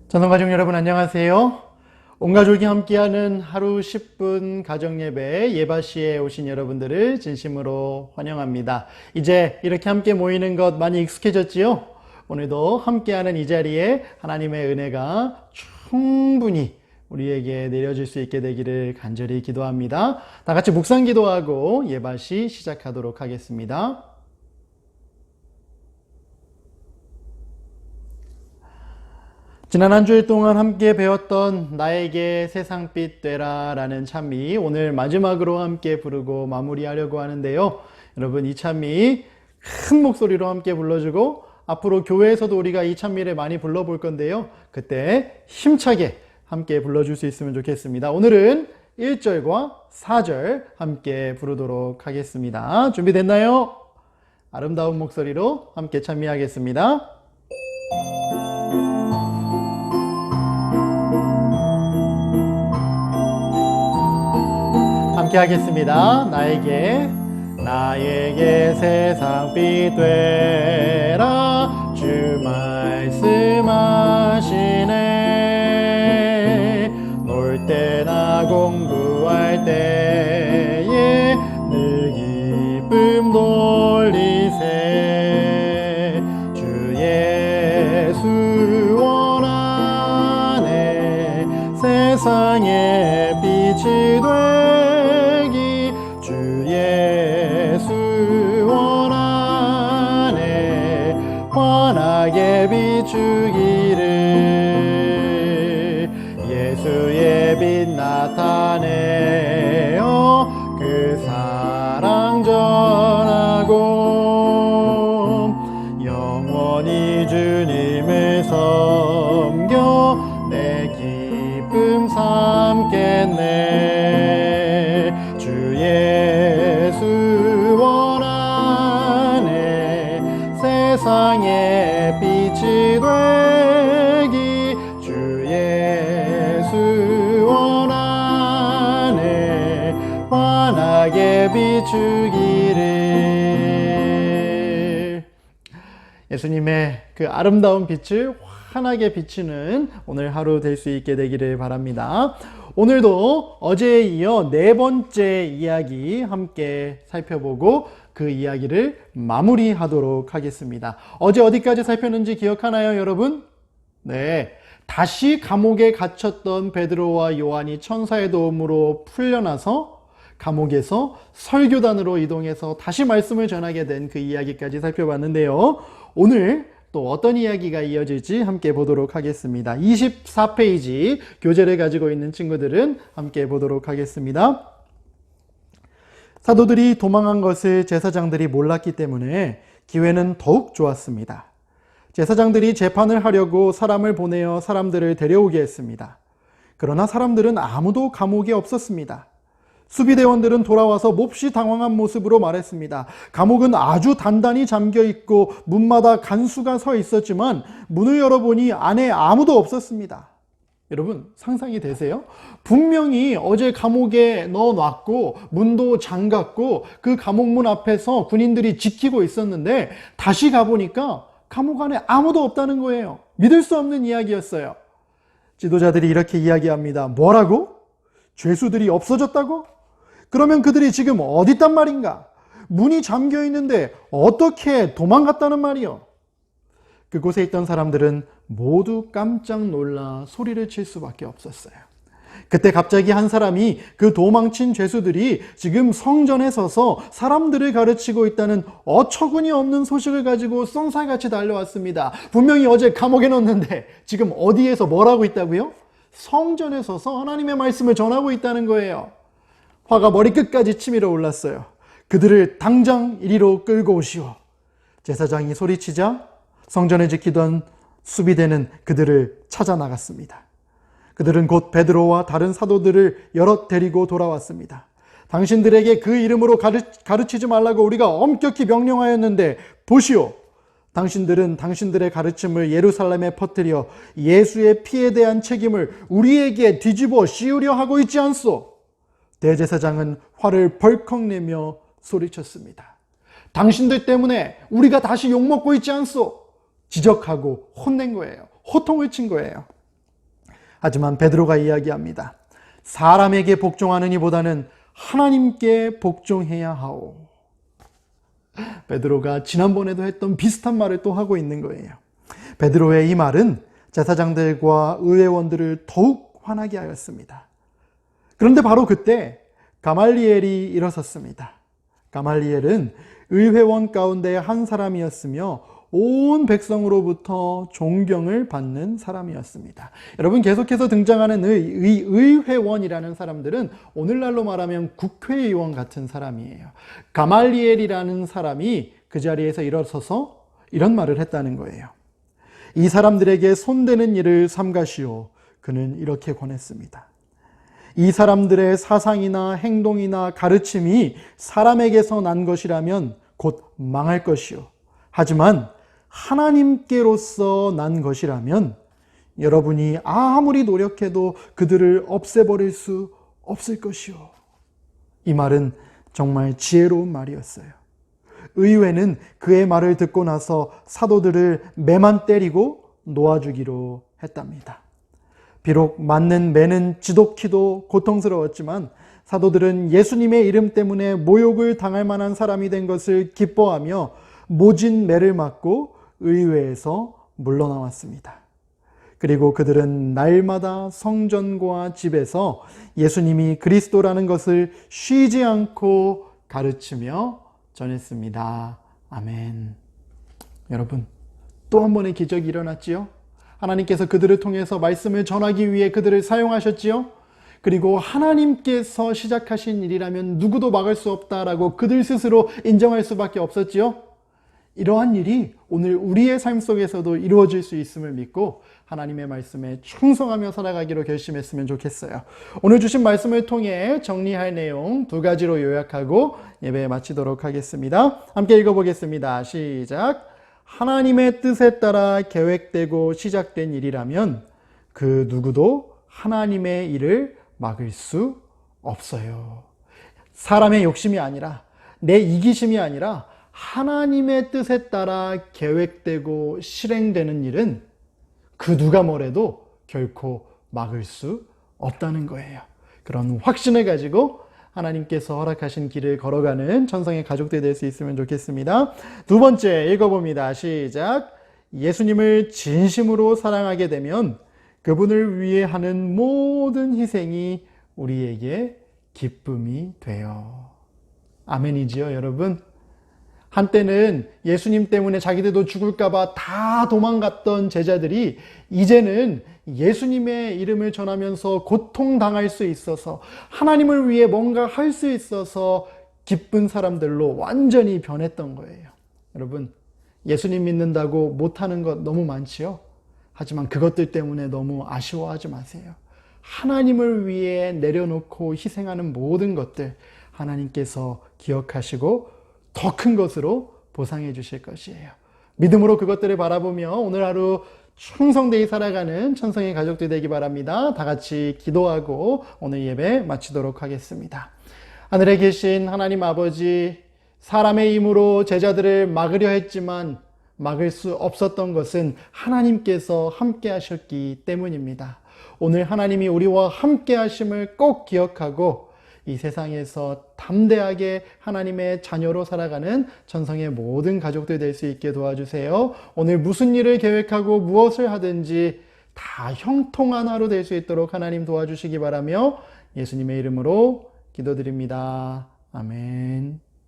전원가족 여러분 안녕하세요. 온 가족이 함께하는 하루 10분 가정예배 예바시에 오신 여러분들을 진심으로 환영합니다. 이제 이렇게 함께 모이는 것 많이 익숙해졌지요? 오늘도 함께하는 이 자리에 하나님의 은혜가 충분히 우리에게 내려질 수 있게 되기를 간절히 기도합니다. 다 같이 묵상 기도하고 예바시 시작하도록 하겠습니다. 지난 한 주일 동안 함께 배웠던 나에게 세상빛 되라 라는 찬미 오늘 마지막으로 함께 부르고 마무리하려고 하는데요. 여러분 이 찬미 큰 목소리로 함께 불러주고 앞으로 교회에서도 우리가 이 찬미를 많이 불러볼 건데요. 그때 힘차게 함께 불러줄 수 있으면 좋겠습니다. 오늘은 1절과 4절 함께 부르도록 하겠습니다. 준비됐나요? 아름다운 목소리로 함께 찬미하겠습니다. 함께 하겠습니다. 나에게 세상빛 되라 주 말씀하시네. 놀 때나 공부할 때에 늘 기쁨 돌리세. 주 예수 원하네 세상의 빛이 되기. 주 예수 원하네 환하게 비추기를. 예수의 빛 나타내어 그 사랑 전하고 영원히 주님을 섬겨 내 기쁨 삼겠네. 주 예수 원하네 세상의 빛이 되기. 주 예수 원하네 환하게 비추기를. 예수님의 그 아름다운 빛을 환하게 비치는 오늘 하루 될 수 있게 되기를 바랍니다. 오늘도 어제에 이어 네 번째 이야기 함께 살펴보고 그 이야기를 마무리하도록 하겠습니다. 어제 어디까지 살폈는지 기억하나요, 여러분? 네. 다시 감옥에 갇혔던 베드로와 요한이 천사의 도움으로 풀려나서 감옥에서 설교단으로 이동해서 다시 말씀을 전하게 된 그 이야기까지 살펴봤는데요. 오늘 또 어떤 이야기가 이어질지 함께 보도록 하겠습니다. 24페이지 교재를 가지고 있는 친구들은 함께 보도록 하겠습니다. 사도들이 도망한 것을 제사장들이 몰랐기 때문에 기회는 더욱 좋았습니다. 제사장들이 재판을 하려고 사람을 보내어 사람들을 데려오게 했습니다. 그러나 사람들은 아무도 감옥에 없었습니다. 수비대원들은 돌아와서 몹시 당황한 모습으로 말했습니다. 감옥은 아주 단단히 잠겨 있고 문마다 간수가 서 있었지만 문을 열어보니 안에 아무도 없었습니다. 여러분 상상이 되세요? 분명히 어제 감옥에 넣어놨고 문도 잠갔고 그 감옥문 앞에서 군인들이 지키고 있었는데 다시 가보니까 감옥 안에 아무도 없다는 거예요. 믿을 수 없는 이야기였어요. 지도자들이 이렇게 이야기합니다. 뭐라고? 죄수들이 없어졌다고? 그러면 그들이 지금 어디 있단 말인가? 문이 잠겨 있는데 어떻게 도망갔다는 말이요? 그곳에 있던 사람들은 모두 깜짝 놀라 소리를 칠 수밖에 없었어요. 그때 갑자기 한 사람이 그 도망친 죄수들이 지금 성전에 서서 사람들을 가르치고 있다는 어처구니 없는 소식을 가지고 쏜살같이 달려왔습니다. 분명히 어제 감옥에 넣었는데 지금 어디에서 뭘 하고 있다고요? 성전에 서서 하나님의 말씀을 전하고 있다는 거예요. 화가 머리끝까지 치밀어 올랐어요. 그들을 당장 이리로 끌고 오시오. 제사장이 소리치자 성전에 지키던 수비대는 그들을 찾아 나갔습니다. 그들은 곧 베드로와 다른 사도들을 여럿 데리고 돌아왔습니다. 당신들에게 그 이름으로 가르치지 말라고 우리가 엄격히 명령하였는데 보시오. 당신들은 당신들의 가르침을 예루살렘에 퍼뜨려 예수의 피에 대한 책임을 우리에게 뒤집어 씌우려 하고 있지 않소? 대제사장은 화를 벌컥 내며 소리쳤습니다. 당신들 때문에 우리가 다시 욕먹고 있지 않소? 지적하고 혼낸 거예요. 호통을 친 거예요. 하지만 베드로가 이야기합니다. 사람에게 복종하는 이보다는 하나님께 복종해야 하오. 베드로가 지난번에도 했던 비슷한 말을 또 하고 있는 거예요. 베드로의 이 말은 제사장들과 의회원들을 더욱 화나게 하였습니다. 그런데 바로 그때 가말리엘이 일어섰습니다. 가말리엘은 의회원 가운데 한 사람이었으며 온 백성으로부터 존경을 받는 사람이었습니다. 여러분, 계속해서 등장하는 의회원이라는 사람들은 오늘날로 말하면 국회의원 같은 사람이에요. 가말리엘이라는 사람이 그 자리에서 일어서서 이런 말을 했다는 거예요. 이 사람들에게 손대는 일을 삼가시오. 그는 이렇게 권했습니다. 이 사람들의 사상이나 행동이나 가르침이 사람에게서 난 것이라면 곧 망할 것이요. 하지만 하나님께로서 난 것이라면 여러분이 아무리 노력해도 그들을 없애버릴 수 없을 것이요. 이 말은 정말 지혜로운 말이었어요. 의회는 그의 말을 듣고 나서 사도들을 매만 때리고 놓아주기로 했답니다. 비록 맞는 매는 지독히도 고통스러웠지만 사도들은 예수님의 이름 때문에 모욕을 당할 만한 사람이 된 것을 기뻐하며 모진 매를 맞고 의회에서 물러나왔습니다. 그리고 그들은 날마다 성전과 집에서 예수님이 그리스도라는 것을 쉬지 않고 가르치며 전했습니다. 아멘. 여러분, 또 한 번의 기적이 일어났지요? 하나님께서 그들을 통해서 말씀을 전하기 위해 그들을 사용하셨지요? 그리고 하나님께서 시작하신 일이라면 누구도 막을 수 없다라고 그들 스스로 인정할 수밖에 없었지요? 이러한 일이 오늘 우리의 삶 속에서도 이루어질 수 있음을 믿고 하나님의 말씀에 충성하며 살아가기로 결심했으면 좋겠어요. 오늘 주신 말씀을 통해 정리할 내용 2가지로 요약하고 예배 마치도록 하겠습니다. 함께 읽어보겠습니다. 시작. 하나님의 뜻에 따라 계획되고 시작된 일이라면 그 누구도 하나님의 일을 막을 수 없어요. 사람의 욕심이 아니라, 내 이기심이 아니라 하나님의 뜻에 따라 계획되고 실행되는 일은 그 누가 뭐래도 결코 막을 수 없다는 거예요. 그런 확신을 가지고 하나님께서 허락하신 길을 걸어가는 천성의 가족들이 될 수 있으면 좋겠습니다. 2번째 읽어봅니다. 시작. 예수님을 진심으로 사랑하게 되면 그분을 위해 하는 모든 희생이 우리에게 기쁨이 돼요. 아멘이지요, 여러분? 한때는 예수님 때문에 자기들도 죽을까봐 다 도망갔던 제자들이 이제는 예수님의 이름을 전하면서 고통당할 수 있어서 하나님을 위해 뭔가 할 수 있어서 기쁜 사람들로 완전히 변했던 거예요. 여러분, 예수님 믿는다고 못하는 것 너무 많지요? 하지만 그것들 때문에 너무 아쉬워하지 마세요. 하나님을 위해 내려놓고 희생하는 모든 것들 하나님께서 기억하시고 더 큰 것으로 보상해 주실 것이에요. 믿음으로 그것들을 바라보며 오늘 하루 충성되이 살아가는 천성의 가족들 되기 바랍니다. 다 같이 기도하고 오늘 예배 마치도록 하겠습니다. 하늘에 계신 하나님 아버지, 사람의 힘으로 제자들을 막으려 했지만 막을 수 없었던 것은 하나님께서 함께 하셨기 때문입니다. 오늘 하나님이 우리와 함께 하심을 꼭 기억하고 이 세상에서 담대하게 하나님의 자녀로 살아가는 천성의 모든 가족들 될 수 있게 도와주세요. 오늘 무슨 일을 계획하고 무엇을 하든지 다 형통한 하루 될 수 있도록 하나님 도와주시기 바라며 예수님의 이름으로 기도드립니다. 아멘.